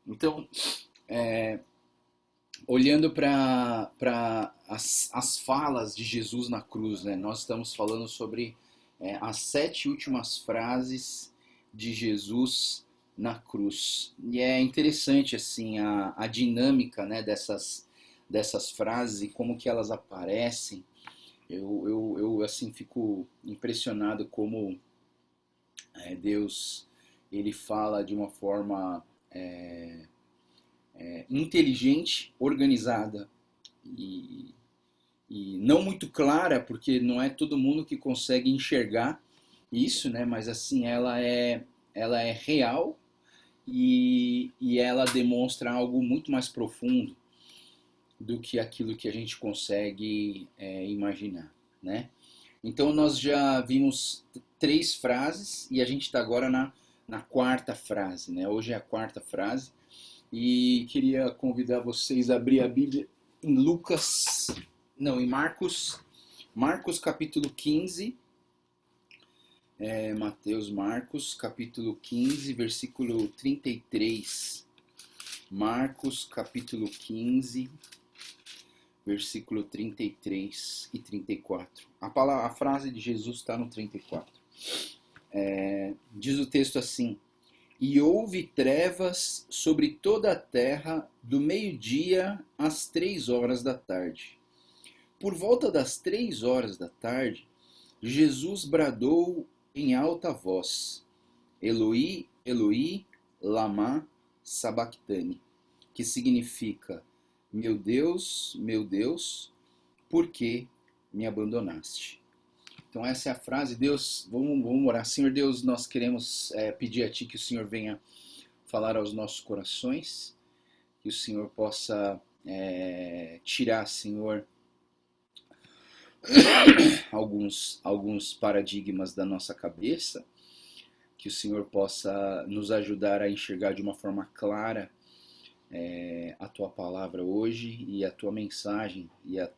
Então, olhando para as falas de Jesus na cruz, né? Nós estamos falando sobre as 7 últimas frases de Jesus na cruz. E é interessante assim a dinâmica, né, dessas frases e como que elas aparecem. Eu assim fico impressionado como Deus ele fala de uma forma inteligente, organizada e, e não muito clara, porque não é todo mundo que consegue enxergar isso, né? Mas assim, ela é real e ela demonstra algo muito mais profundo do que aquilo que a gente consegue imaginar, né? Então nós já vimos 3 frases e a gente está agora na quarta frase, né? Hoje é a quarta frase e queria convidar vocês a abrir a Bíblia em Lucas, não, em Marcos, Marcos capítulo 15, Mateus, Marcos capítulo 15, versículo 33. Marcos capítulo 15, versículo 33 e 34. A frase de Jesus está no 34. Diz o texto assim: E houve trevas sobre toda a terra do meio-dia às 3 horas da tarde. Por volta das 3 horas da tarde, Jesus bradou em alta voz: Eloi, Eloi, lama sabachthani, que significa: meu Deus, por que me abandonaste? Então essa é a frase. Deus, vamos orar. Senhor Deus, nós queremos pedir a Ti que o Senhor venha falar aos nossos corações, que o Senhor possa tirar, Senhor, alguns paradigmas da nossa cabeça, que o Senhor possa nos ajudar a enxergar de uma forma clara a Tua palavra hoje e a Tua mensagem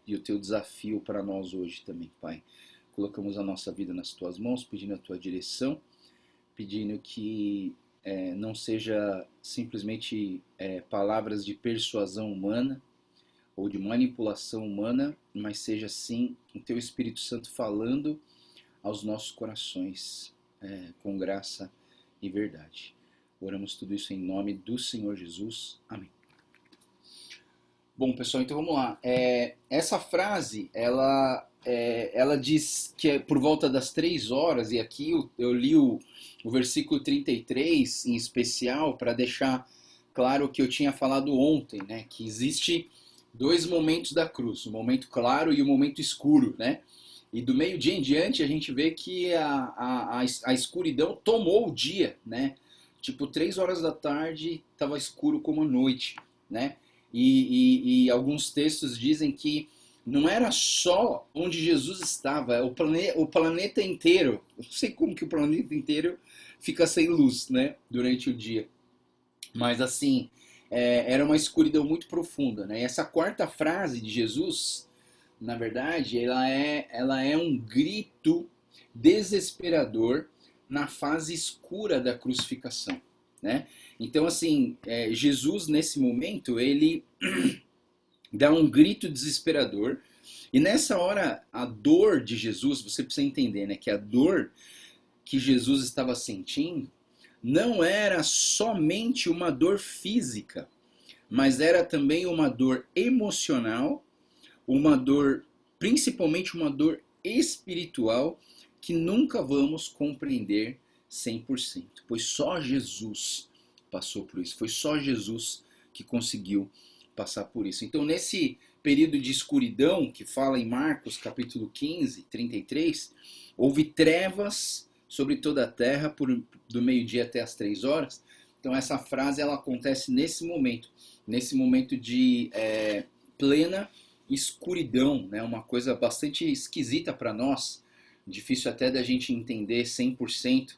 e o Teu desafio para nós hoje também, Pai. Colocamos a nossa vida nas Tuas mãos, pedindo a Tua direção, pedindo que não seja simplesmente palavras de persuasão humana ou de manipulação humana, mas seja sim o Teu Espírito Santo falando aos nossos corações com graça e verdade. Oramos tudo isso em nome do Senhor Jesus. Amém. Bom, pessoal, então vamos lá. Essa frase, ela diz que é por volta das 3 horas, e aqui eu li o versículo 33 em especial para deixar claro o que eu tinha falado ontem, né? Que existe 2 momentos da cruz, o momento claro e o momento escuro, né? E do meio-dia em diante a gente vê que a escuridão tomou o dia, né? Tipo, 3 horas da tarde estava escuro como a noite, né? E alguns textos dizem que não era só onde Jesus estava, o planeta inteiro. Eu não sei como que o planeta inteiro fica sem luz, né? Durante o dia. Mas assim, era uma escuridão muito profunda, né? E essa quarta frase de Jesus, na verdade, ela é um grito desesperador na fase escura da crucificação, né? Então, assim, Jesus, nesse momento, ele dá um grito desesperador, e nessa hora, a dor de Jesus, você precisa entender, né, que a dor que Jesus estava sentindo não era somente uma dor física, mas era também uma dor emocional, uma dor, principalmente uma dor espiritual, que nunca vamos compreender 100%, pois só Jesus passou por isso, foi só Jesus que conseguiu passar por isso. Então, nesse período de escuridão, que fala em Marcos capítulo 15, 33, houve trevas sobre toda a terra do meio-dia até as 3 horas. Então, essa frase ela acontece nesse momento de plena escuridão, né? Uma coisa bastante esquisita para nós, difícil até da gente entender 100%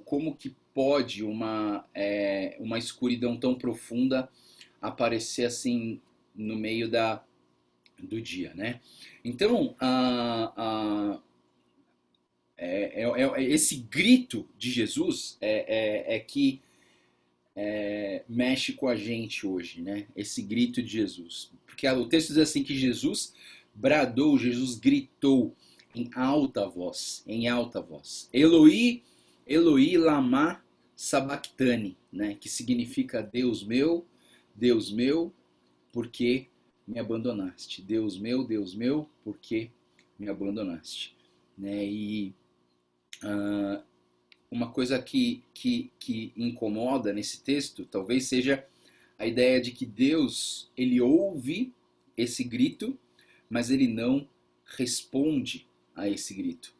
como que pode uma escuridão tão profunda aparecer assim no meio do dia, né? Então, esse grito de Jesus que mexe com a gente hoje, né? Esse grito de Jesus. Porque o texto diz assim que Jesus bradou, Jesus gritou em alta voz, em alta voz. Eloi, Eloi, lama sabachthani, né? Que significa Deus meu, por que me abandonaste? Deus meu, por que me abandonaste? Né? E uma coisa que incomoda nesse texto, talvez seja a ideia de que Deus, ele ouve esse grito, mas ele não responde a esse grito.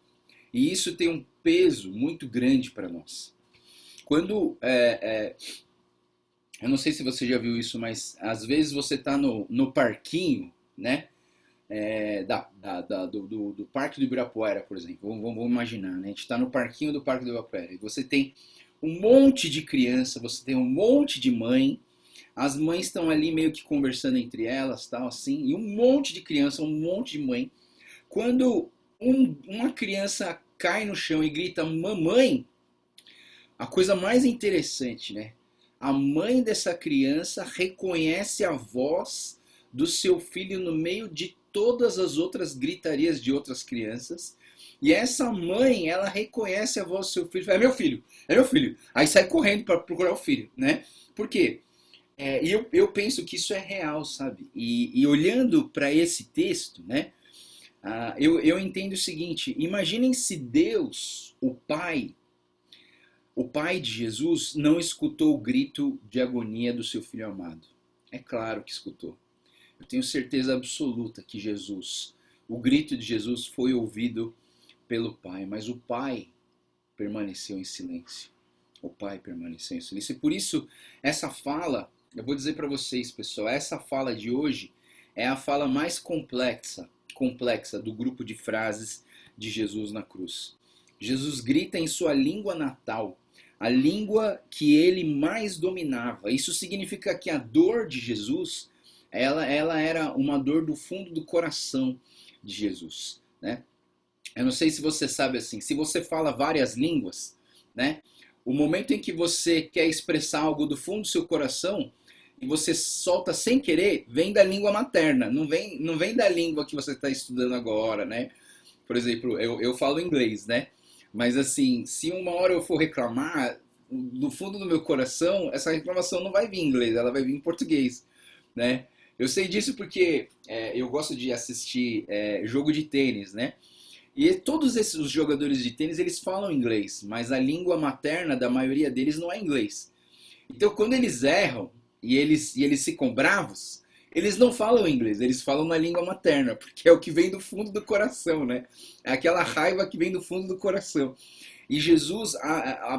E isso tem um peso muito grande para nós. Quando, eu não sei se você já viu isso, mas às vezes você está no parquinho, né? Do Parque do Ibirapuera, por exemplo. Vamos imaginar, né? A gente está no parquinho do Parque do Ibirapuera. E você tem um monte de criança, você tem um monte de mãe. As mães estão ali meio que conversando entre elas, tal, assim. E um monte de criança, um monte de mãe. Quando uma criança cai no chão e grita mamãe, a coisa mais interessante, né? A mãe dessa criança reconhece a voz do seu filho no meio de todas as outras gritarias de outras crianças. E essa mãe, ela reconhece a voz do seu filho. Fala, é meu filho. Aí sai correndo para procurar o filho, né? Por quê? E eu penso que isso é real, sabe? E olhando para esse texto, né? Eu entendo o seguinte: imaginem se Deus, o Pai de Jesus, não escutou o grito de agonia do seu filho amado. É claro que escutou. Eu tenho certeza absoluta que o grito de Jesus foi ouvido pelo Pai, mas o Pai permaneceu em silêncio. O Pai permaneceu em silêncio. E por isso, essa fala, eu vou dizer para vocês, pessoal, essa fala de hoje é a fala mais complexa do grupo de frases de Jesus na cruz. Jesus grita em sua língua natal, a língua que ele mais dominava. Isso significa que a dor de Jesus, ela era uma dor do fundo do coração de Jesus, né? Eu não sei se você sabe assim, se você fala várias línguas, né? O momento em que você quer expressar algo do fundo do seu coração e você solta sem querer, vem da língua materna, não vem da língua que você está estudando agora, né? Por exemplo, eu falo inglês, né? Mas assim, se uma hora eu for reclamar, no fundo do meu coração, essa reclamação não vai vir em inglês, ela vai vir em português, né? Eu sei disso porque eu gosto de assistir jogo de tênis, né? E todos esses jogadores de tênis, eles falam inglês, mas a língua materna da maioria deles não é inglês. Então, quando eles erram e eles ficam bravos, eles não falam inglês, eles falam na língua materna, porque é o que vem do fundo do coração, né? É aquela raiva que vem do fundo do coração. E Jesus,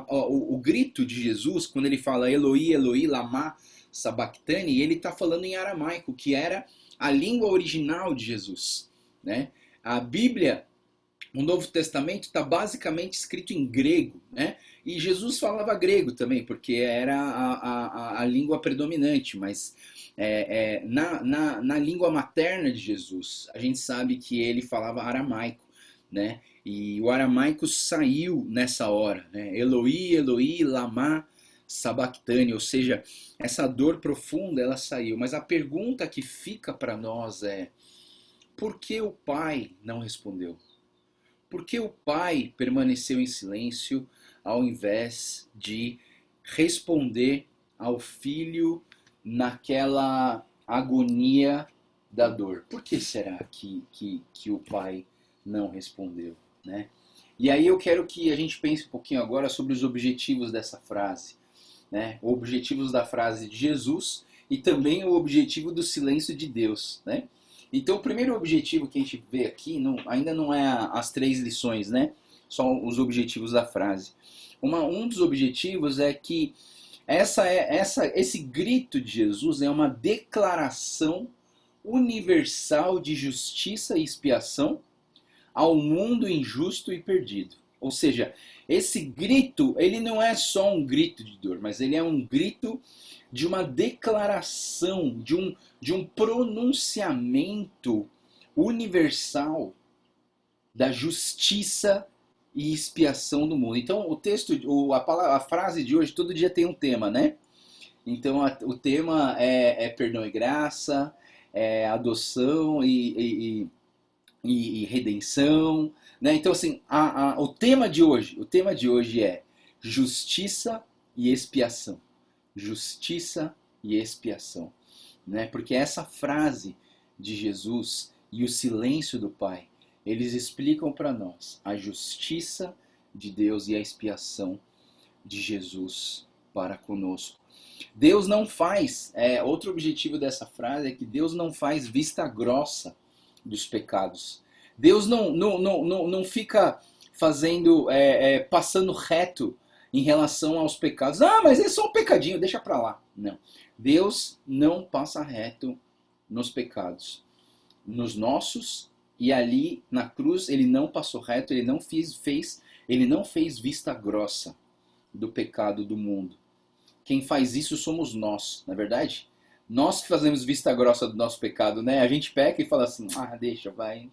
o grito de Jesus, quando ele fala Eloi, Eloi, lama sabachthani, ele está falando em aramaico, que era a língua original de Jesus, né? A Bíblia, o Novo Testamento, está basicamente escrito em grego, né? E Jesus falava grego também, porque era a língua predominante, mas na língua materna de Jesus, a gente sabe que ele falava aramaico, né? E o aramaico saiu nessa hora, né? Eloi, Eloi, lama sabachthani, ou seja, essa dor profunda, ela saiu. Mas a pergunta que fica para nós é: por que o Pai não respondeu? Por que o Pai permaneceu em silêncio ao invés de responder ao Filho naquela agonia da dor? Por que será que o Pai não respondeu, né? E aí eu quero que a gente pense um pouquinho agora sobre os objetivos dessa frase, né? Objetivos da frase de Jesus e também o objetivo do silêncio de Deus, né? Então o primeiro objetivo que a gente vê aqui ainda não é as 3 lições, né? Só os objetivos da frase. Um dos objetivos é que esse grito de Jesus é uma declaração universal de justiça e expiação ao mundo injusto e perdido. Ou seja, esse grito, ele não é só um grito de dor, mas ele é um grito de uma declaração, de um pronunciamento universal da justiça e expiação do mundo. Então, o texto, a frase de hoje, todo dia tem um tema, né? Então o tema é perdão e graça, é adoção e redenção, né? Então assim, o tema de hoje é justiça e expiação. Justiça e expiação, né? Porque essa frase de Jesus e o silêncio do Pai, eles explicam para nós a justiça de Deus e a expiação de Jesus para conosco. Deus não faz, outro objetivo dessa frase é que Deus não faz vista grossa dos pecados. Deus não fica fazendo, passando reto em relação aos pecados. Ah, mas é só um pecadinho, deixa pra lá. Não. Deus não passa reto nos pecados. Nos nossos, e ali na cruz ele não passou reto, ele não fez vista grossa do pecado do mundo. Quem faz isso somos nós, não é verdade? Nós que fazemos vista grossa do nosso pecado, né? A gente peca e fala assim, deixa, vai.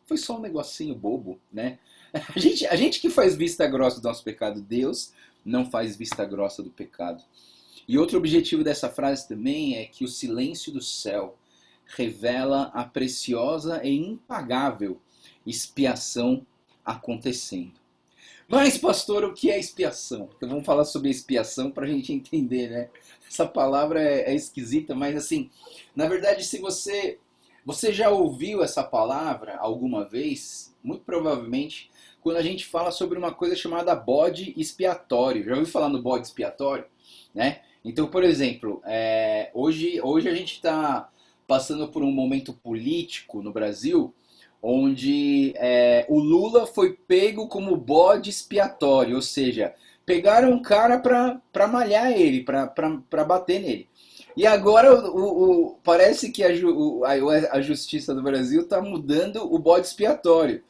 Foi só um negocinho bobo, né? A gente que faz vista grossa do nosso pecado, Deus não faz vista grossa do pecado. E outro objetivo dessa frase também é que o silêncio do céu revela a preciosa e impagável expiação acontecendo. Mas, pastor, o que é expiação? Então vamos falar sobre expiação para a gente entender, né? Essa palavra é esquisita, mas assim, na verdade, se você já ouviu essa palavra alguma vez, muito provavelmente, quando a gente fala sobre uma coisa chamada bode expiatório. Já ouviu falar no bode expiatório? Né? Então, por exemplo, hoje a gente está passando por um momento político no Brasil onde o Lula foi pego como bode expiatório, ou seja, pegaram um cara para malhar ele, para bater nele. E agora parece que a justiça do Brasil está mudando o bode expiatório.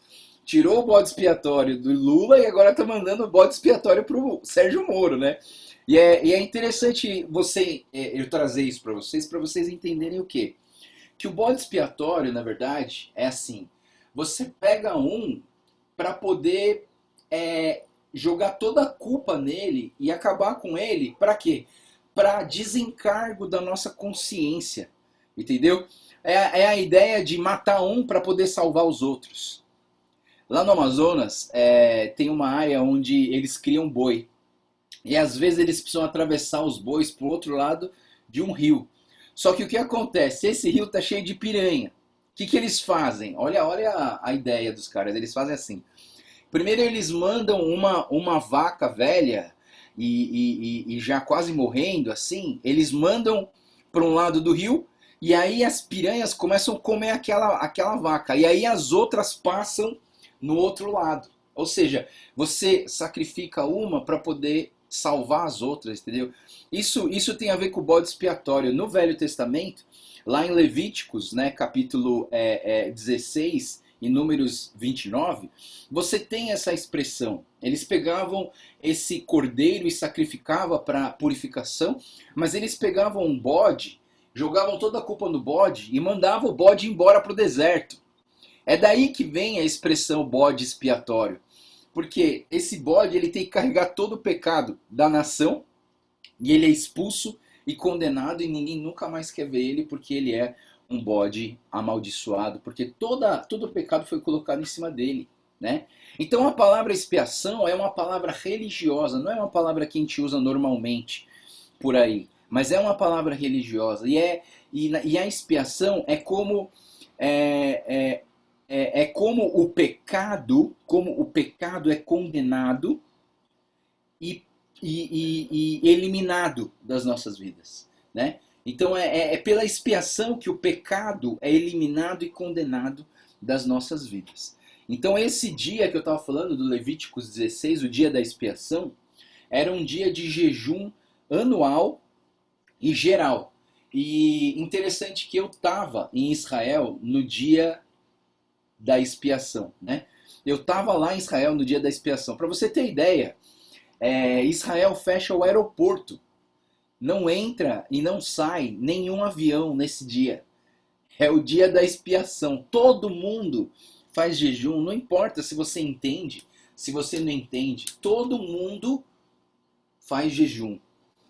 Tirou o bode expiatório do Lula e agora está mandando o bode expiatório para o Sérgio Moro, né? E é interessante eu trazer isso para vocês entenderem o quê? Que o bode expiatório, na verdade, é assim. Você pega um para poder jogar toda a culpa nele e acabar com ele, para quê? Para desencargo da nossa consciência, entendeu? É a ideia de matar um para poder salvar os outros. Lá no Amazonas tem uma área onde eles criam boi. E às vezes eles precisam atravessar os bois para o outro lado de um rio. Só que o que acontece? Esse rio está cheio de piranha. O que eles fazem? Olha a ideia dos caras. Eles fazem assim. Primeiro eles mandam uma vaca velha e já quase morrendo, assim. Eles mandam para um lado do rio e aí as piranhas começam a comer aquela vaca. E aí as outras passam no outro lado. Ou seja, você sacrifica uma para poder salvar as outras, entendeu? Isso tem a ver com o bode expiatório. No Velho Testamento, lá em Levíticos, né, capítulo 16 e Números 29, você tem essa expressão. Eles pegavam esse cordeiro e sacrificavam para purificação, mas eles pegavam um bode, jogavam toda a culpa no bode e mandavam o bode embora para o deserto. É daí que vem a expressão bode expiatório. Porque esse bode ele tem que carregar todo o pecado da nação e ele é expulso e condenado e ninguém nunca mais quer ver ele porque ele é um bode amaldiçoado, porque todo o pecado foi colocado em cima dele, né? Então a palavra expiação é uma palavra religiosa, não é uma palavra que a gente usa normalmente por aí, mas é uma palavra religiosa e a expiação é como como o pecado é condenado e eliminado das nossas vidas, né? Então é pela expiação que o pecado é eliminado e condenado das nossas vidas. Então esse dia que eu estava falando do Levíticos 16, o dia da expiação, era um dia de jejum anual e geral. E interessante que eu estava em Israel no dia da expiação, né? Eu estava lá em Israel no dia da expiação. Para você ter ideia, Israel fecha o aeroporto. Não entra e não sai nenhum avião nesse dia. É o dia da expiação. Todo mundo faz jejum, não importa se você entende, se você não entende. Todo mundo faz jejum,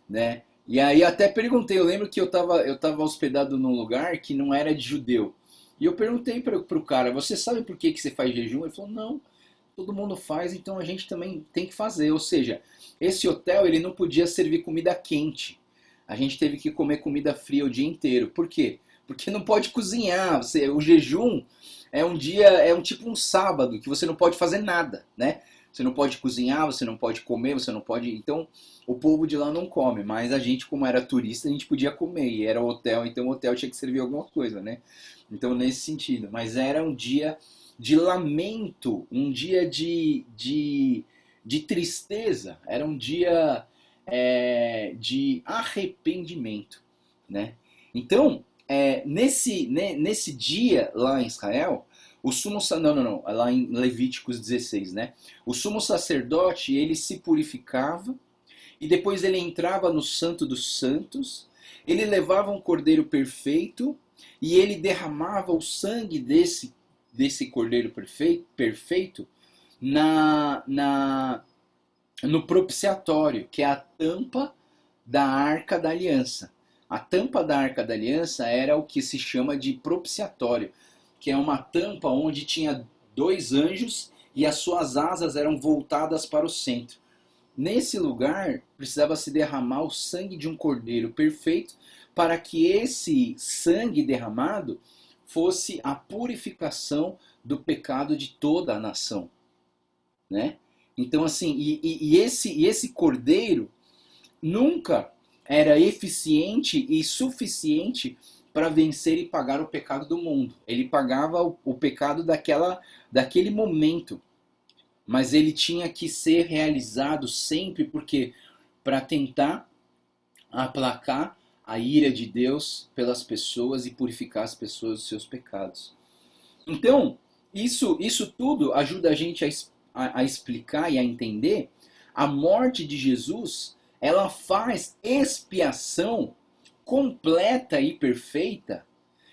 né? E aí até perguntei, eu lembro que eu tava hospedado num lugar que não era de judeu. E eu perguntei pro cara, você sabe por que você faz jejum? Ele falou, não, todo mundo faz, então a gente também tem que fazer. Ou seja, esse hotel ele não podia servir comida quente. A gente teve que comer comida fria o dia inteiro. Por quê? Porque não pode cozinhar. O jejum é um dia, é um tipo um sábado que você não pode fazer nada, né? Você não pode cozinhar, você não pode comer, você não pode. Então, o povo de lá não come, mas a gente, como era turista, a gente podia comer. E era hotel, então o hotel tinha que servir alguma coisa, né? Então, nesse sentido. Mas era um dia de lamento, um dia de tristeza, era um dia de arrependimento, né? Então, nesse dia lá em Israel, o sumo não, lá em Levíticos 16, né? O sumo sacerdote, ele se purificava e depois ele entrava no Santo dos Santos, ele levava um cordeiro perfeito e ele derramava o sangue desse cordeiro perfeito no propiciatório, que é a tampa da Arca da Aliança. A tampa da Arca da Aliança era o que se chama de propiciatório, que é uma tampa onde tinha dois anjos e as suas asas eram voltadas para o centro. Nesse lugar precisava se derramar o sangue de um cordeiro perfeito para que esse sangue derramado fosse a purificação do pecado de toda a nação, né? Então assim, esse cordeiro nunca era eficiente e suficiente para vencer e pagar o pecado do mundo. Ele pagava o pecado daquele momento, mas ele tinha que ser realizado sempre porque para tentar aplacar a ira de Deus pelas pessoas e purificar as pessoas dos seus pecados. Então, isso tudo ajuda a gente a explicar e a entender a morte de Jesus, ela faz expiação completa e perfeita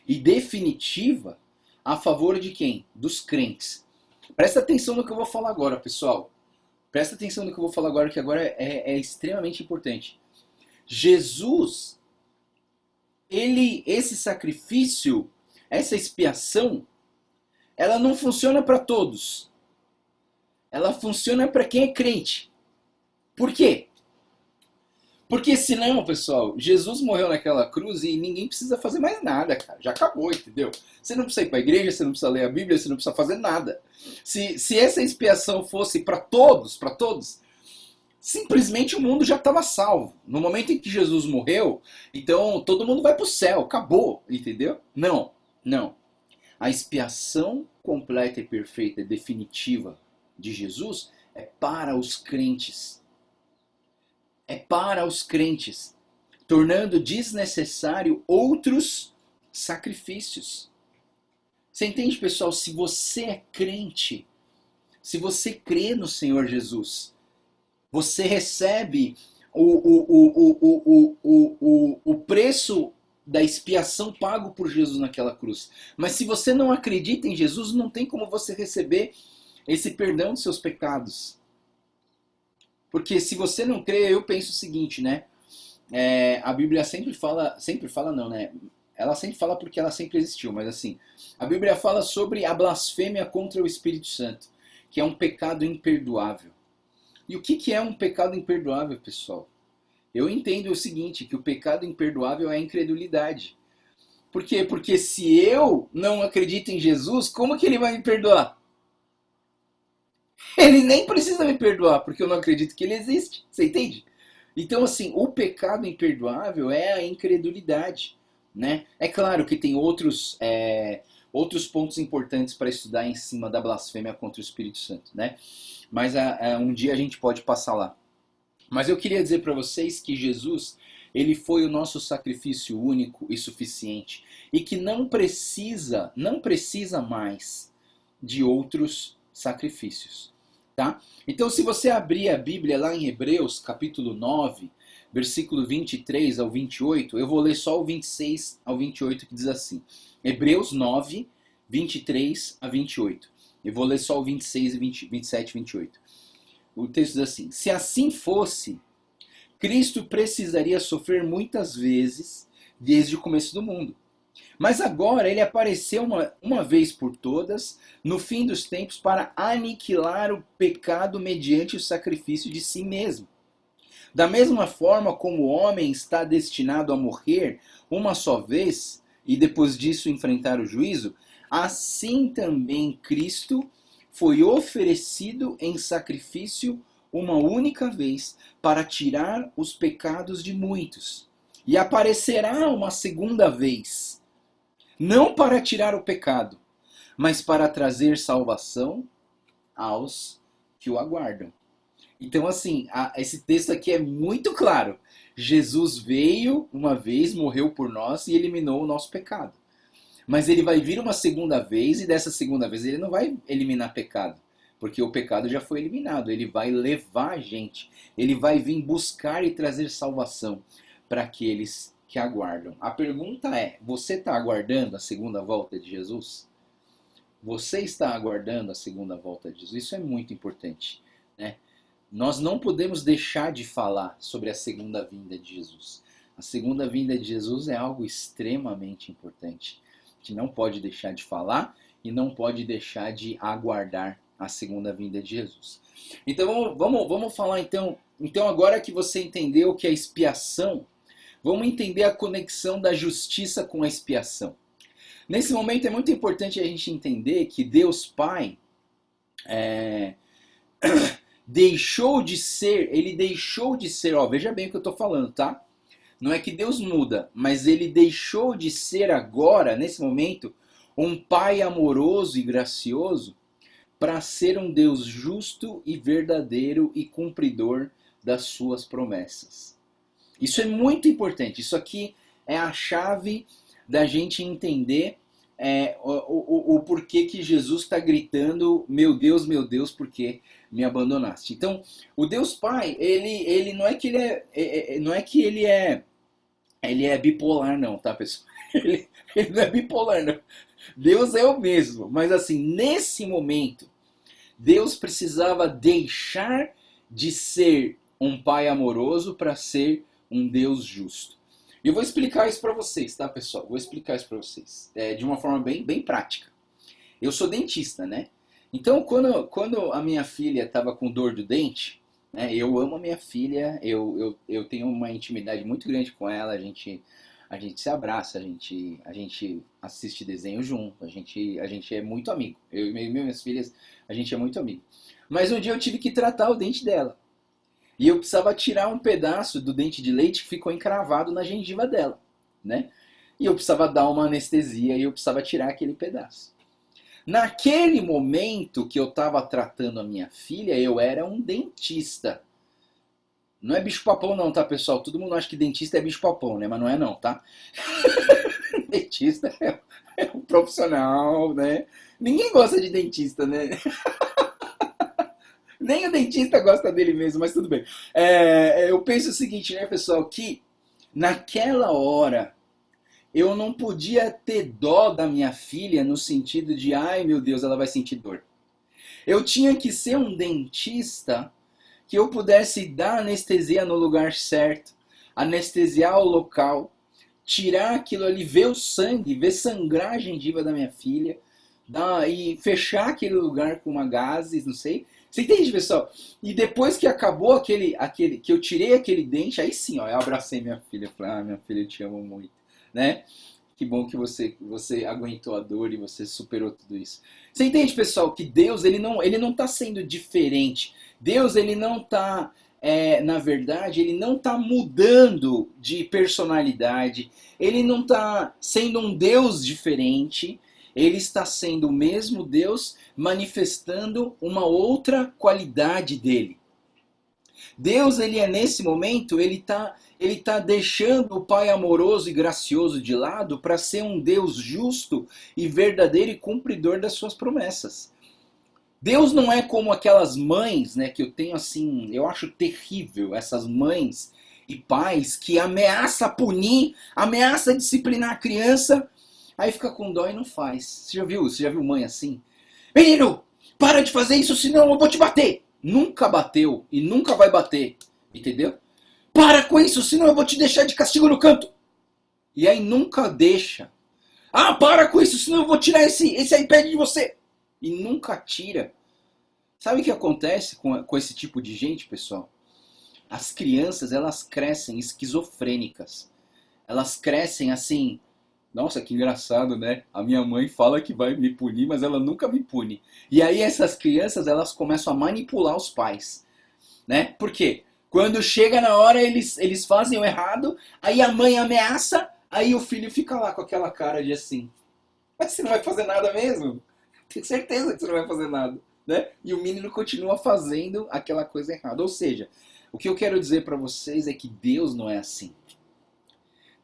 e definitiva a favor de quem? Dos crentes. Presta atenção no que eu vou falar agora, pessoal. Presta atenção no que eu vou falar agora, que agora é extremamente importante. Jesus, esse sacrifício, essa expiação, ela não funciona para todos. Ela funciona para quem é crente. Por quê? Porque senão, pessoal, Jesus morreu naquela cruz e ninguém precisa fazer mais nada, cara. Já acabou, entendeu? Você não precisa ir para a igreja, você não precisa ler a Bíblia, você não precisa fazer nada. Se essa expiação fosse para todos, simplesmente o mundo já estava salvo. No momento em que Jesus morreu, então todo mundo vai para o céu, acabou, entendeu? Não, não. A expiação completa e perfeita e definitiva de Jesus é para os crentes. É para os crentes, tornando desnecessário outros sacrifícios. Você entende, pessoal? Se você é crente, se você crê no Senhor Jesus, você recebe o preço da expiação pago por Jesus naquela cruz. Mas se você não acredita em Jesus, não tem como você receber esse perdão dos seus pecados. Porque se você não crê, eu penso o seguinte, né? A Bíblia sempre fala não, né? Ela sempre fala porque ela sempre existiu, mas assim, a Bíblia fala sobre a blasfêmia contra o Espírito Santo, que é um pecado imperdoável. E o que é um pecado imperdoável, pessoal? Eu entendo o seguinte, que o pecado imperdoável é a incredulidade. Por quê? Porque se eu não acredito em Jesus, como que ele vai me perdoar? Ele nem precisa me perdoar, porque eu não acredito que ele existe. Você entende? Então, assim, o pecado imperdoável é a incredulidade, né? É claro que tem outros pontos importantes para estudar em cima da blasfêmia contra o Espírito Santo, né? Mas um dia a gente pode passar lá. Mas eu queria dizer para vocês que Jesus, ele foi o nosso sacrifício único e suficiente e que não precisa mais de outros sacrifícios, tá? Então, se você abrir a Bíblia lá em Hebreus, capítulo 9, versículo 23 ao 28, eu vou ler só o 26 ao 28 que diz assim. Hebreus 9, 23 a 28. Eu vou ler só o 26 e 27 e 28. O texto diz assim: se assim fosse, Cristo precisaria sofrer muitas vezes desde o começo do mundo. Mas agora ele apareceu uma vez por todas, no fim dos tempos, para aniquilar o pecado mediante o sacrifício de si mesmo. Da mesma forma como o homem está destinado a morrer uma só vez, e depois disso enfrentar o juízo, assim também Cristo foi oferecido em sacrifício uma única vez para tirar os pecados de muitos. E aparecerá uma segunda vez, não para tirar o pecado, mas para trazer salvação aos que o aguardam. Então, assim, esse texto aqui é muito claro. Jesus veio uma vez, morreu por nós e eliminou o nosso pecado. Mas ele vai vir uma segunda vez e dessa segunda vez ele não vai eliminar pecado. Porque o pecado já foi eliminado. Ele vai levar a gente. Ele vai vir buscar e trazer salvação para aqueles que aguardam. A pergunta é, você está aguardando a segunda volta de Jesus? Você está aguardando a segunda volta de Jesus? Isso é muito importante, né? Nós não podemos deixar de falar sobre a segunda vinda de Jesus. A segunda vinda de Jesus é algo extremamente importante. A gente não pode deixar de falar e não pode deixar de aguardar a segunda vinda de Jesus. Então vamos falar então agora que você entendeu o que é expiação, vamos entender a conexão da justiça com a expiação. Nesse momento é muito importante a gente entender que Deus Pai deixou de ser, ó, veja bem o que eu estou falando, tá? Não é que Deus muda, mas ele deixou de ser agora, nesse momento, um Pai amoroso e gracioso para ser um Deus justo e verdadeiro e cumpridor das suas promessas. Isso é muito importante, isso aqui é a chave da gente entender o porquê que Jesus está gritando, meu Deus, por que me abandonaste? Então, o Deus Pai, ele não é que ele é bipolar não, tá, pessoal? Ele não é bipolar não. Deus é o mesmo, mas assim, nesse momento, Deus precisava deixar de ser um Pai amoroso para ser um Deus justo. E eu vou explicar isso para vocês, tá, pessoal? Vou explicar isso para vocês de uma forma bem prática. Eu sou dentista, né? Então, quando a minha filha estava com dor do dente, né, eu amo a minha filha, eu tenho uma intimidade muito grande com ela, a gente se abraça, a gente assiste desenho junto, a gente é muito amigo. Eu e minhas filhas, a gente é muito amigo. Mas um dia eu tive que tratar o dente dela. E eu precisava tirar um pedaço do dente de leite que ficou encravado na gengiva dela, né? E eu precisava dar uma anestesia e eu precisava tirar aquele pedaço. Naquele momento que eu estava tratando a minha filha, eu era um dentista. Não é bicho-papão não, tá, pessoal? Todo mundo acha que dentista é bicho-papão, né? Mas não é não, tá? Dentista é um profissional, né? Ninguém gosta de dentista, né? Nem o dentista gosta dele mesmo, mas tudo bem. Eu penso o seguinte, né, pessoal? Que naquela hora eu não podia ter dó da minha filha no sentido de, ai meu Deus, ela vai sentir dor. Eu tinha que ser um dentista que eu pudesse dar anestesia no lugar certo, anestesiar o local, tirar aquilo ali, ver o sangue, ver sangrar a gengiva da minha filha, e fechar aquele lugar com uma gaze, não sei. Você entende, pessoal? E depois que acabou aquele que eu tirei aquele dente, aí sim, ó, eu abracei minha filha, falei, minha filha, eu te amo muito, né? Que bom que você aguentou a dor e você superou tudo isso. Você entende, pessoal, que Deus, ele não está sendo diferente. Deus, ele não está, na verdade, ele não está mudando de personalidade. Ele não está sendo um Deus diferente. Ele está sendo o mesmo Deus, manifestando uma outra qualidade dele. Deus, ele é nesse momento, ele tá deixando o Pai amoroso e gracioso de lado para ser um Deus justo e verdadeiro e cumpridor das suas promessas. Deus não é como aquelas mães, né, que eu tenho assim, eu acho terrível, essas mães e pais que ameaçam punir, ameaçam disciplinar a criança, aí fica com dó e não faz. Você já viu mãe assim? Menino, para de fazer isso, senão eu vou te bater. Nunca bateu e nunca vai bater, entendeu? Para com isso, senão eu vou te deixar de castigo no canto. E aí nunca deixa. Ah, para com isso, senão eu vou tirar esse iPad de você. E nunca tira. Sabe o que acontece com esse tipo de gente, pessoal? As crianças, elas crescem esquizofrênicas. Elas crescem assim. Nossa, que engraçado, né? A minha mãe fala que vai me punir, mas ela nunca me pune. E aí essas crianças, elas começam a manipular os pais, né? Por quê? Quando chega na hora, eles fazem o errado, aí a mãe ameaça, aí o filho fica lá com aquela cara de assim, mas você não vai fazer nada mesmo? Tenho certeza que você não vai fazer nada, né? E o menino continua fazendo aquela coisa errada. Ou seja, o que eu quero dizer para vocês é que Deus não é assim.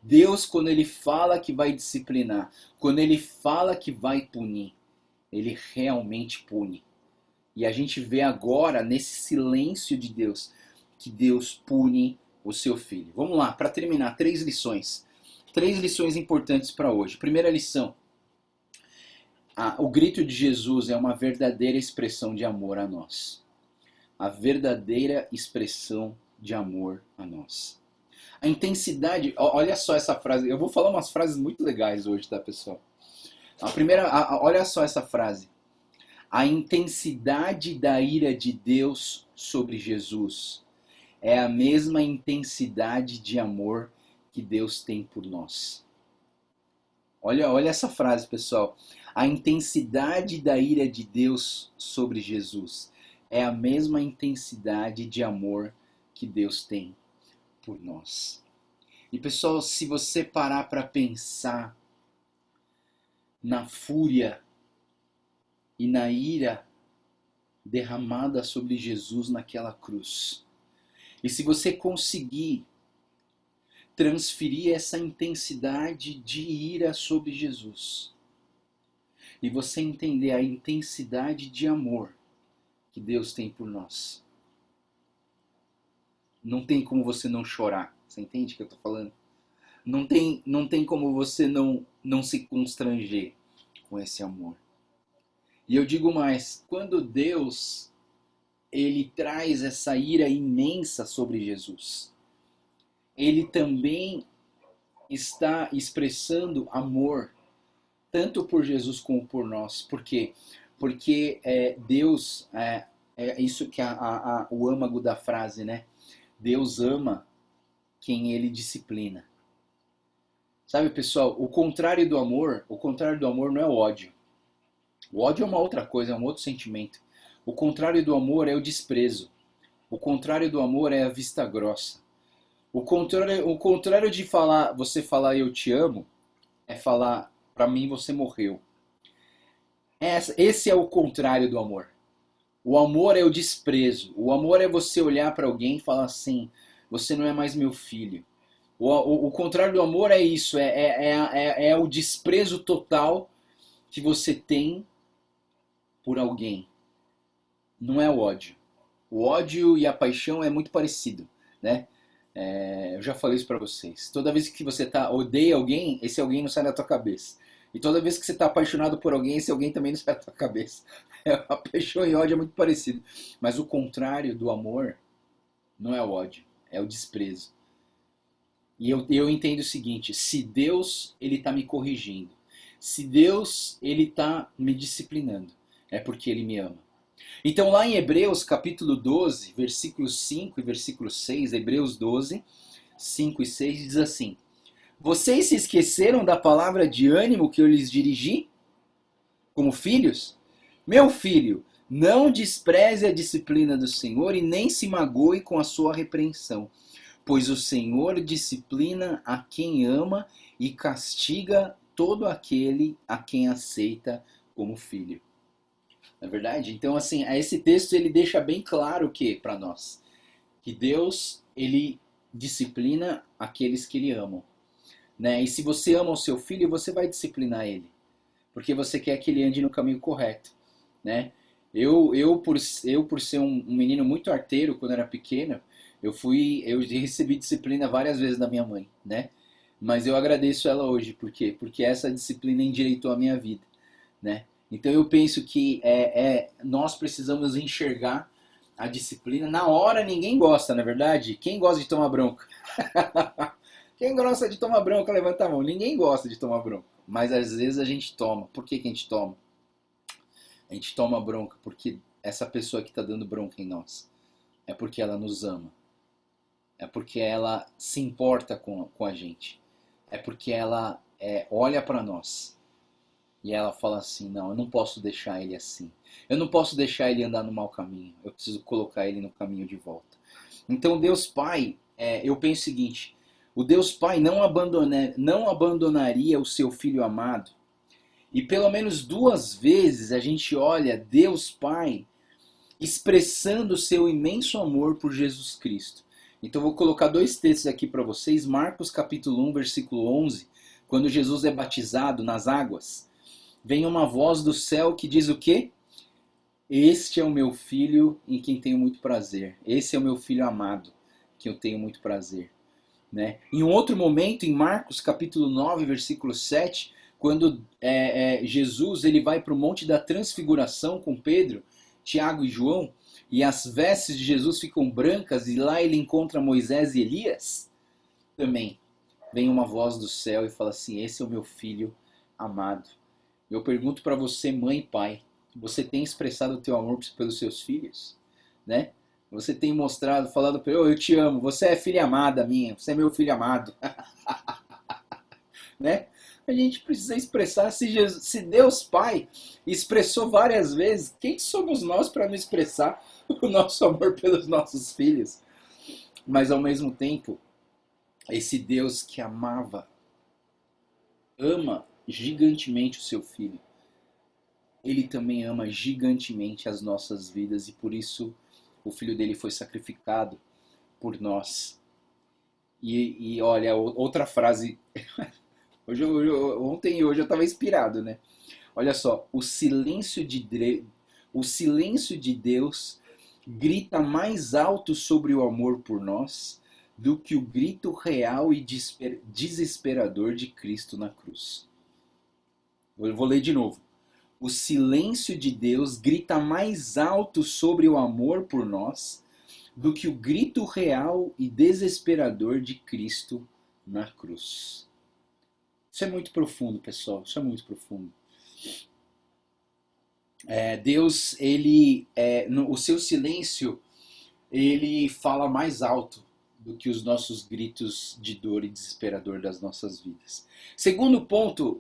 Deus, quando Ele fala que vai disciplinar, quando Ele fala que vai punir, Ele realmente pune. E a gente vê agora, nesse silêncio de Deus, que Deus pune o seu filho. Vamos lá, para terminar, 3 lições. 3 lições importantes para hoje. Primeira lição. O grito de Jesus é uma verdadeira expressão de amor a nós. A verdadeira expressão de amor a nós. A intensidade, olha só essa frase, eu vou falar umas frases muito legais hoje, tá, pessoal? A primeira, olha só essa frase. A intensidade da ira de Deus sobre Jesus é a mesma intensidade de amor que Deus tem por nós. Olha essa frase, pessoal. A intensidade da ira de Deus sobre Jesus é a mesma intensidade de amor que Deus tem por nós. E pessoal, se você parar para pensar na fúria e na ira derramada sobre Jesus naquela cruz, e se você conseguir transferir essa intensidade de ira sobre Jesus, e você entender a intensidade de amor que Deus tem por nós, não tem como você não chorar. Você entende o que eu estou falando? Não tem como você não se constranger com esse amor. E eu digo mais, quando Deus ele traz essa ira imensa sobre Jesus, ele também está expressando amor, tanto por Jesus como por nós. Por quê? Porque Deus, é isso que o âmago da frase, né? Deus ama quem ele disciplina. Sabe, pessoal, o contrário do amor não é o ódio. O ódio é uma outra coisa, é um outro sentimento. O contrário do amor é o desprezo. O contrário do amor é a vista grossa. O contrário de você falar eu te amo, é falar pra mim você morreu. Esse é o contrário do amor. O amor é o desprezo. O amor é você olhar para alguém e falar assim, você não é mais meu filho. O contrário do amor é isso, é o desprezo total que você tem por alguém. Não é o ódio. O ódio e a paixão é muito parecido, né? Eu já falei isso pra vocês. Toda vez que você odeia alguém, esse alguém não sai da tua cabeça. E toda vez que você está apaixonado por alguém, esse alguém também não sai da tua cabeça. A paixão e ódio é muito parecido. Mas o contrário do amor não é o ódio, é o desprezo. E eu entendo o seguinte, se Deus ele está me corrigindo, se Deus ele está me disciplinando, é porque ele me ama. Então lá em Hebreus capítulo 12, versículos 5 e versículo 6, Hebreus 12, 5 e 6 diz assim: vocês se esqueceram da palavra de ânimo que eu lhes dirigi? Como filhos? Meu filho, não despreze a disciplina do Senhor e nem se magoe com a sua repreensão, pois o Senhor disciplina a quem ama e castiga todo aquele a quem aceita como filho. Não é verdade? Então, assim, esse texto ele deixa bem claro o que para nós? Que Deus, ele disciplina aqueles que ele amam. Né? E se você ama o seu filho, você vai disciplinar ele. Porque você quer que ele ande no caminho correto. Né? Eu por ser um menino muito arteiro quando era pequeno, eu recebi disciplina várias vezes da minha mãe. Né? Mas eu agradeço ela hoje. Por quê? Porque essa disciplina endireitou a minha vida. Né? Então eu penso que nós precisamos enxergar a disciplina, na hora ninguém gosta, na verdade. Quem gosta de tomar bronca? Quem gosta de tomar bronca, levanta a mão. Ninguém gosta de tomar bronca. Mas às vezes a gente toma. Por que que a gente toma? A gente toma bronca porque essa pessoa que está dando bronca em nós é porque ela nos ama. É porque ela se importa com a gente. É porque ela olha para nós e ela fala assim, não, eu não posso deixar ele assim. Eu não posso deixar ele andar no mau caminho. Eu preciso colocar ele no caminho de volta. Então Deus Pai, eu penso o seguinte, o Deus Pai não abandonaria o seu Filho amado. E pelo menos 2 vezes a gente olha Deus Pai expressando o seu imenso amor por Jesus Cristo. Então eu vou colocar 2 textos aqui para vocês. Marcos capítulo 1, versículo 11. Quando Jesus é batizado nas águas, vem uma voz do céu que diz o quê? Este é o meu filho em quem tenho muito prazer. Esse é o meu filho amado, que eu tenho muito prazer. Né? Em um outro momento, em Marcos capítulo 9, versículo 7, quando Jesus ele vai para o Monte da Transfiguração com Pedro, Tiago e João, e as vestes de Jesus ficam brancas, e lá ele encontra Moisés e Elias, também vem uma voz do céu e fala assim, esse é o meu filho amado. Eu pergunto para você, mãe e pai, você tem expressado o teu amor pelos seus filhos? Né? Você tem mostrado, falado para ele, eu te amo, você é filha amada minha, você é meu filho amado. Né? A gente precisa expressar, se Deus Pai expressou várias vezes, quem somos nós para não expressar o nosso amor pelos nossos filhos? Mas ao mesmo tempo, esse Deus que amava, ama gigantemente o seu filho. Ele também ama gigantemente as nossas vidas e por isso o filho dele foi sacrificado por nós. E olha, outra frase. Ontem e hoje eu estava inspirado, né? Olha só, o silêncio de Deus grita mais alto sobre o amor por nós do que o grito real e desesperador de Cristo na cruz. Eu vou ler de novo. O silêncio de Deus grita mais alto sobre o amor por nós do que o grito real e desesperador de Cristo na cruz. Isso é muito profundo, pessoal. Isso é muito profundo. Deus, o seu silêncio, ele fala mais alto do que os nossos gritos de dor e desesperador das nossas vidas. Segundo ponto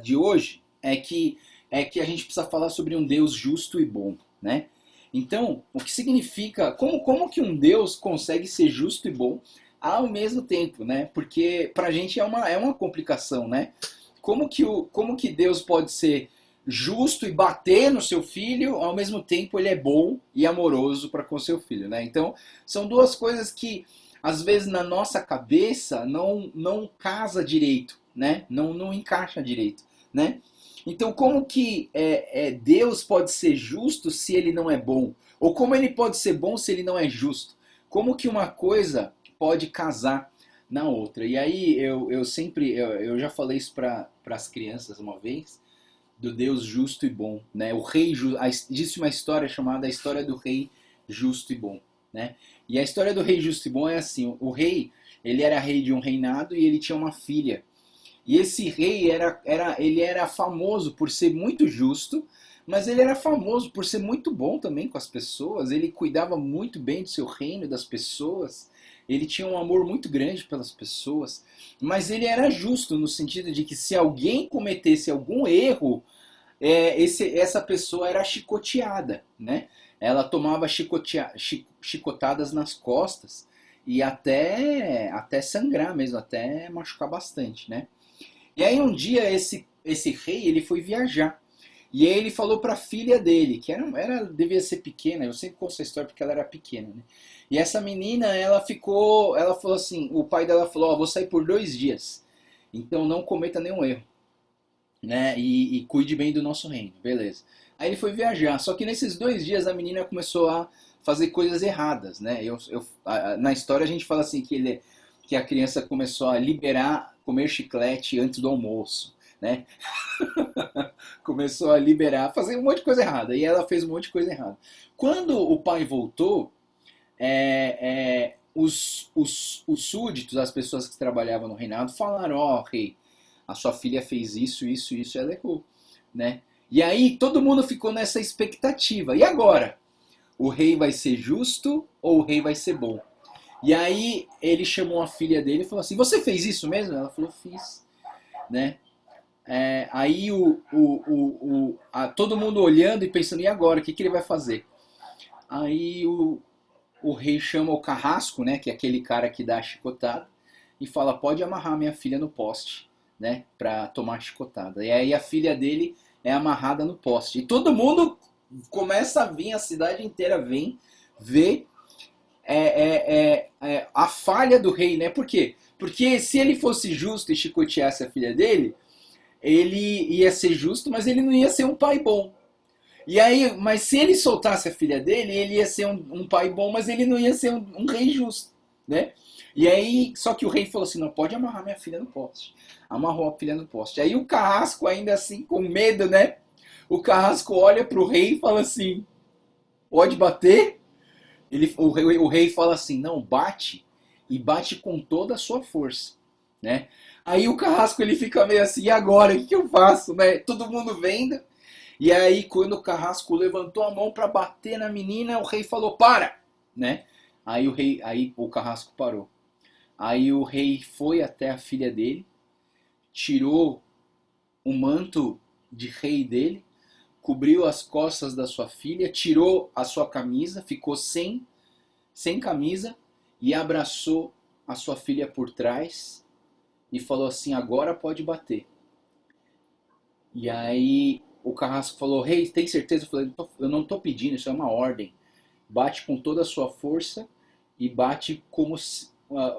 de hoje é que a gente precisa falar sobre um Deus justo e bom, né? Então, o que significa, como que um Deus consegue ser justo e bom ao mesmo tempo, né? Porque pra gente é uma complicação, né? Como que Deus pode ser justo e bater no seu filho, ao mesmo tempo ele é bom e amoroso para com seu filho, né? Então, são 2 coisas que às vezes na nossa cabeça não casa direito, né? Não encaixa direito, né? Então, como que Deus pode ser justo se ele não é bom? Ou como ele pode ser bom se ele não é justo? Como que uma coisa pode casar na outra? E aí, eu já falei isso para as crianças uma vez, do Deus justo e bom, né? O rei justo, existe uma história chamada a história do rei justo e bom, né? E a história do rei justo e bom é assim, o rei, ele era rei de um reinado e ele tinha uma filha. E esse rei ele era famoso por ser muito justo, mas ele era famoso por ser muito bom também com as pessoas. Ele cuidava muito bem do seu reino, das pessoas. Ele tinha um amor muito grande pelas pessoas. Mas ele era justo no sentido de que se alguém cometesse algum erro, essa pessoa era chicoteada, né? Ela tomava chicotadas nas costas e até sangrar mesmo, até machucar bastante, né? E aí um dia esse rei ele foi viajar. E aí ele falou para a filha dele, que devia ser pequena, eu sempre conto essa história porque ela era pequena, né? E essa menina, ela falou assim, o pai dela falou, vou sair por 2 dias, então não cometa nenhum erro, né? E cuide bem do nosso reino, beleza. Aí ele foi viajar, só que nesses 2 dias a menina começou a fazer coisas erradas, né? Na história a gente fala assim que a criança começou a liberar, comer chiclete antes do almoço. né? Começou a liberar, fazer um monte de coisa errada. E ela fez um monte de coisa errada. Quando o pai voltou, os súditos, as pessoas que trabalhavam no reinado, falaram: ó, rei, a sua filha fez isso, isso, isso, ela errou, né? E aí todo mundo ficou nessa expectativa. E agora? O rei vai ser justo ou o rei vai ser bom? E aí ele chamou a filha dele e falou assim: você fez isso mesmo? Ela falou: fiz, né? Aí todo mundo olhando e pensando: e agora? O que ele vai fazer? Aí o rei chama o carrasco, né, que é aquele cara que dá a chicotada, e fala: pode amarrar minha filha no poste, né, pra tomar a chicotada. E aí a filha dele é amarrada no poste. E todo mundo começa a vir, a cidade inteira vem ver a falha do rei, né? Por quê? Porque se ele fosse justo e chicoteasse a filha dele, ele ia ser justo, mas ele não ia ser um pai bom. E aí, mas se ele soltasse a filha dele, ele ia ser um pai bom, mas ele não ia ser um rei justo, né? E aí, só que o rei falou assim: não pode amarrar minha filha no poste. Amarrou a filha no poste. Aí o carrasco, ainda assim, com medo, né? O carrasco olha pro rei e fala assim: pode bater? O rei fala assim: não, bate, e bate com toda a sua força, né? Aí o carrasco ele fica meio assim: e agora? O que eu faço, né? Todo mundo vendo. E aí quando o carrasco levantou a mão para bater na menina, o rei falou: para, né? Aí o carrasco parou. Aí o rei foi até a filha dele, tirou o manto de rei dele, cobriu as costas da sua filha, tirou a sua camisa, ficou sem camisa e abraçou a sua filha por trás e falou assim: agora pode bater. E aí o carrasco falou: rei, tem certeza? Eu falei: eu não estou pedindo, isso é uma ordem. Bate com toda a sua força e bate como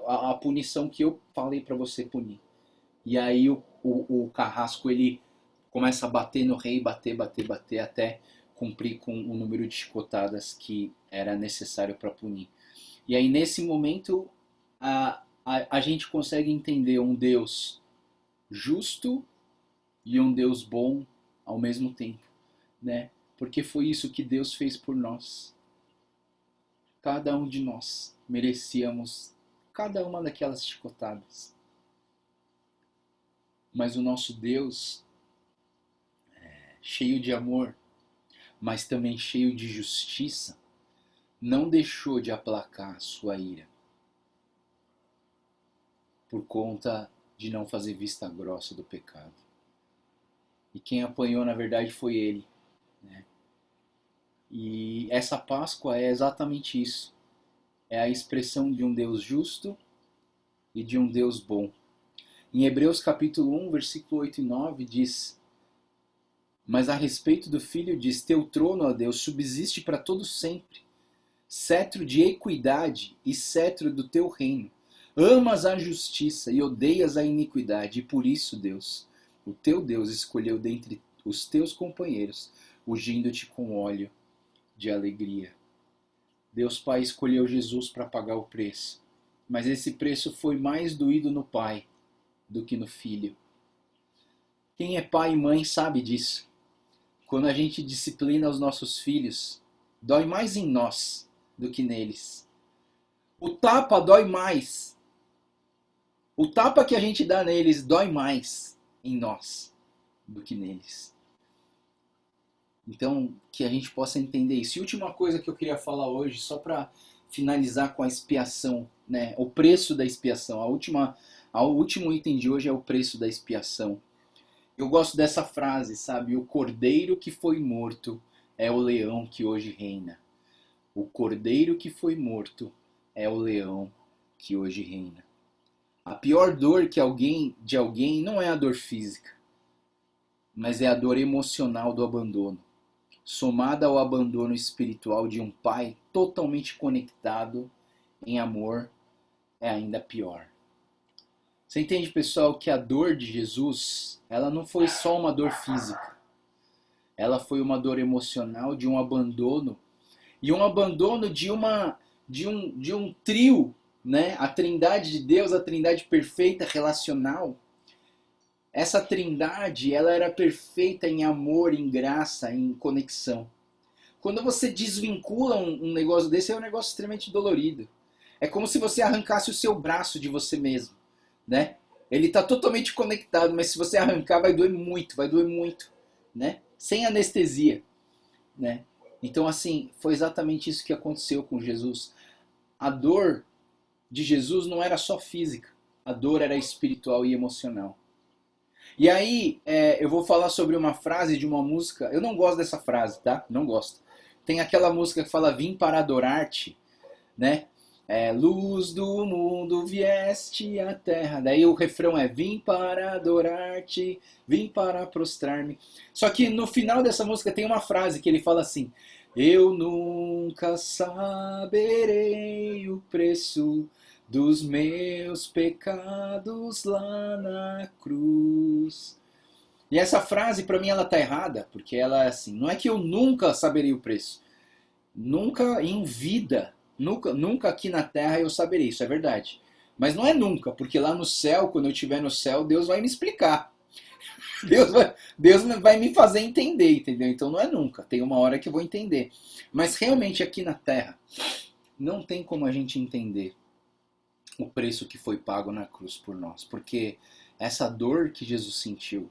a punição que eu falei para você punir. E aí o carrasco ele começa a bater no rei, bater, até cumprir com o número de chicotadas que era necessário para punir. E aí nesse momento a gente consegue entender um Deus justo e um Deus bom ao mesmo tempo, né? Porque foi isso que Deus fez por nós. Cada um de nós merecíamos cada uma daquelas chicotadas. Mas o nosso Deus, cheio de amor, mas também cheio de justiça, não deixou de aplacar a sua ira por conta de não fazer vista grossa do pecado. E quem apanhou, na verdade, foi ele, né? E essa Páscoa é exatamente isso. É a expressão de um Deus justo e de um Deus bom. Em Hebreus capítulo 1, versículo 8 e 9 diz: mas a respeito do Filho diz: teu trono, ó Deus, subsiste para todo sempre, cetro de equidade e cetro do teu reino. Amas a justiça e odeias a iniquidade, e por isso, Deus, o teu Deus, escolheu dentre os teus companheiros, ungindo-te com óleo de alegria. Deus Pai escolheu Jesus para pagar o preço, mas esse preço foi mais doído no Pai do que no Filho. Quem é pai e mãe sabe disso. Quando a gente disciplina os nossos filhos, dói mais em nós do que neles. O tapa dói mais. O tapa que a gente dá neles dói mais em nós do que neles. Então, que a gente possa entender isso. E a última coisa que eu queria falar hoje, só para finalizar com a expiação, né? O preço da expiação. O último item de hoje é o preço da expiação. Eu gosto dessa frase, sabe? O cordeiro que foi morto é o leão que hoje reina. O cordeiro que foi morto é o leão que hoje reina. A pior dor de alguém não é a dor física, mas é a dor emocional do abandono, somada ao abandono espiritual de um pai totalmente conectado em amor, é ainda pior. Você entende, pessoal, que a dor de Jesus, ela não foi só uma dor física. Ela foi uma dor emocional de um abandono, e um abandono de um trio, né? A Trindade de Deus, a Trindade perfeita, relacional, essa trindade, ela era perfeita em amor, em graça, em conexão. Quando você desvincula um negócio desse, é um negócio extremamente dolorido. É como se você arrancasse o seu braço de você mesmo, né? Ele está totalmente conectado, mas se você arrancar, vai doer muito, né? Sem anestesia, né? Então, assim, foi exatamente isso que aconteceu com Jesus. A dor de Jesus não era só física, a dor era espiritual e emocional. E aí, eu vou falar sobre uma frase de uma música. Eu não gosto dessa frase, tá? Não gosto. Tem aquela música que fala vim para adorar-te, né? Luz do mundo vieste à terra. Daí o refrão é vim para adorar-te, vim para prostrar-me. Só que no final dessa música tem uma frase que ele fala assim: eu nunca saberei o preço dos meus pecados lá na cruz. E essa frase, para mim, ela tá errada, porque ela é assim, não é que eu nunca saberei o preço. Nunca em vida, nunca aqui na terra eu saberei, isso é verdade. Mas não é nunca, porque lá no céu, quando eu estiver no céu, Deus vai me explicar. Deus vai me fazer entender, entendeu? Então não é nunca, tem uma hora que eu vou entender. Mas realmente aqui na terra, não tem como a gente entender o preço que foi pago na cruz por nós. Porque essa dor que Jesus sentiu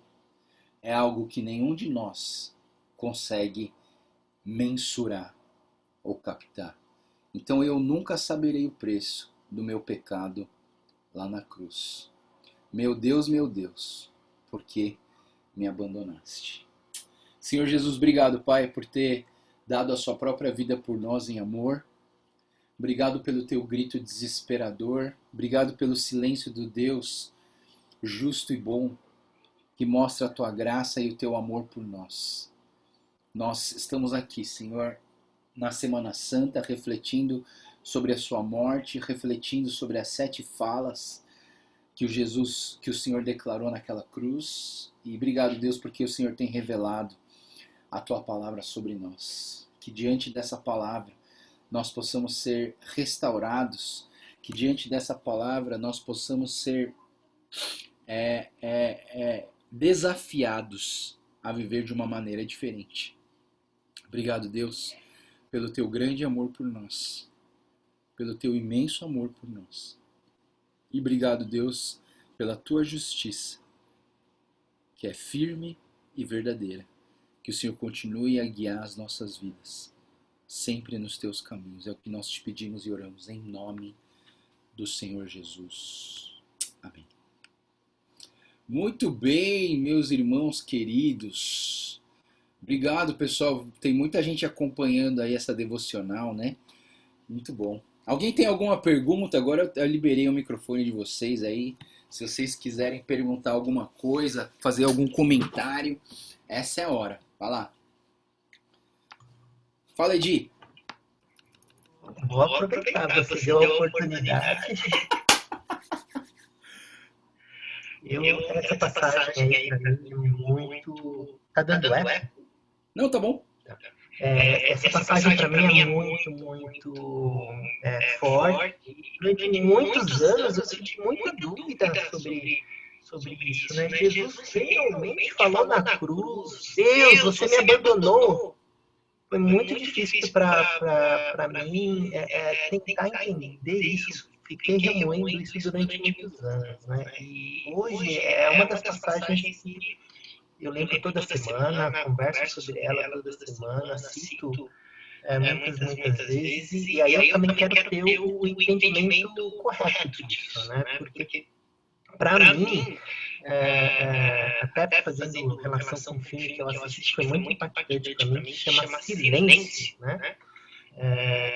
é algo que nenhum de nós consegue mensurar ou captar. Então eu nunca saberei o preço do meu pecado lá na cruz. Meu Deus, por que me abandonaste? Senhor Jesus, obrigado, Pai, por ter dado a sua própria vida por nós em amor. Obrigado pelo teu grito desesperador. Obrigado pelo silêncio do Deus justo e bom, que mostra a tua graça e o teu amor por nós. Nós estamos aqui, Senhor, na Semana Santa, refletindo sobre a sua morte, refletindo sobre as 7 falas que o Senhor declarou naquela cruz. E obrigado, Deus, porque o Senhor tem revelado a tua palavra sobre nós. Que diante dessa palavra nós possamos ser restaurados, que diante dessa palavra nós possamos ser desafiados a viver de uma maneira diferente. Obrigado, Deus, pelo teu grande amor por nós, pelo teu imenso amor por nós. E obrigado, Deus, pela tua justiça, que é firme e verdadeira. Que o Senhor continue a guiar as nossas vidas, sempre nos teus caminhos. É o que nós te pedimos e oramos em nome do Senhor Jesus. Amém. Muito bem, meus irmãos queridos. Obrigado, pessoal. Tem muita gente acompanhando aí essa devocional, né? Muito bom. Alguém tem alguma pergunta? Agora eu liberei o microfone de vocês aí. Se vocês quiserem perguntar alguma coisa, fazer algum comentário, essa é a hora. Vai lá. Fala, Edi. Vou aproveitar, você deu a oportunidade. Essa passagem aí pra mim é muito... Tá dando eco? Não, tá bom. Essa passagem para mim é muito forte. Durante muitos anos eu senti muita dúvida sobre isso, né? Jesus realmente falou na cruz: Deus, você me abandonou. Foi muito difícil para mim tentar entender isso. Fiquei remoendo isso durante muitos anos, né? E hoje é uma das passagens que eu lembro toda semana, converso sobre ela toda semana, cito muitas vezes, e aí eu também quero ter o entendimento correto disso, né? Porque, para mim, até fazendo relação com um filme que eu assisti, foi muito impactante para mim, que se chama Silêncio, né?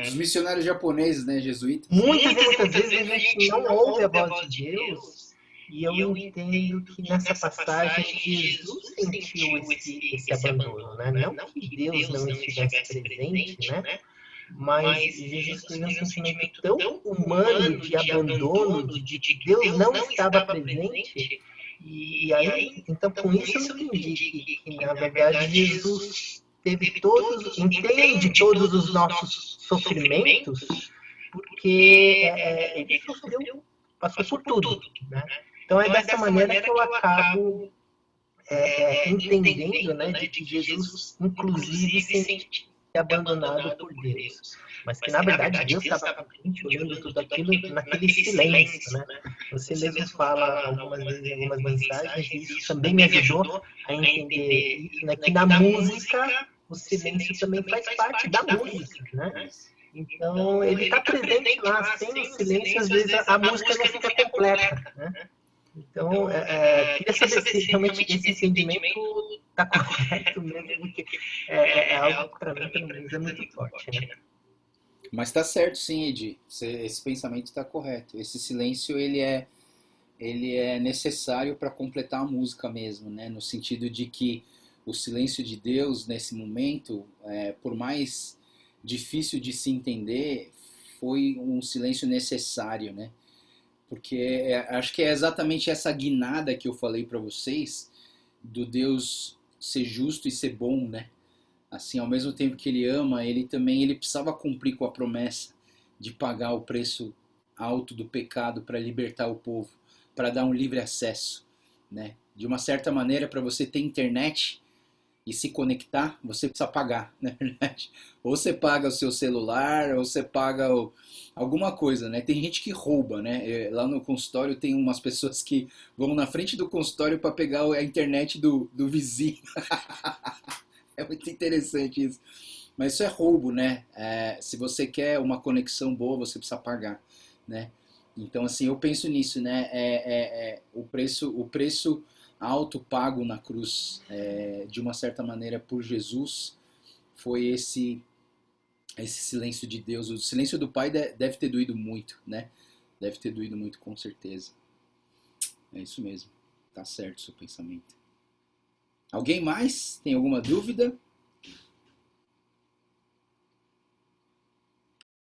Dos missionários japoneses, né, jesuítas. Muitas vezes a gente não ouve a voz de Deus. E eu entendo que nessa passagem Jesus sentiu esse abandono, né? Não que Deus não estivesse presente, né? Mas Jesus teve um sentimento tão humano de abandono, de Deus não estava presente. E aí, então com isso eu entendi que na verdade Jesus entende todos os nossos sofrimentos, porque ele sofreu, passou por tudo, né? Então é dessa maneira que eu acabo entendendo, né, de que Jesus, inclusive, sente abandonado por Deus. Mas que, na verdade, Deus estava presente, olhando tudo aquilo naquele silêncio, né? Você mesmo fala algumas vezes em algumas mensagens, e isso também me ajudou a entender isso, né? Que na música, o silêncio também faz parte da música, né? Então, ele está presente lá. Sem o silêncio, às vezes, a música não fica completa, né? Então, queria saber se realmente esse entendimento está correto mesmo, porque é algo que para mim, pelo menos, é muito forte, né? Mas está certo, sim, Edi. Esse pensamento está correto. Esse silêncio ele é necessário para completar a música mesmo, né? No sentido de que o silêncio de Deus nesse momento, por mais difícil de se entender, foi um silêncio necessário, né? Porque acho que é exatamente essa guinada que eu falei para vocês, do Deus ser justo e ser bom, né? Assim, ao mesmo tempo que ele ama, ele precisava cumprir com a promessa de pagar o preço alto do pecado para libertar o povo, para dar um livre acesso, né? De uma certa maneira, para você ter internet e se conectar, você precisa pagar, na verdade. Ou você paga o seu celular, ou você paga alguma coisa, né? Tem gente que rouba, né? Lá no consultório tem umas pessoas que vão na frente do consultório para pegar a internet do vizinho. É muito interessante isso. Mas isso é roubo, né? Se você quer uma conexão boa, você precisa pagar, né? Então, assim, eu penso nisso, né? O preço alto pago na cruz, de uma certa maneira, por Jesus, foi esse silêncio de Deus. O silêncio do Pai deve ter doído muito, né? Deve ter doído muito, com certeza. É isso mesmo. Tá certo o seu pensamento. Alguém mais? Tem alguma dúvida?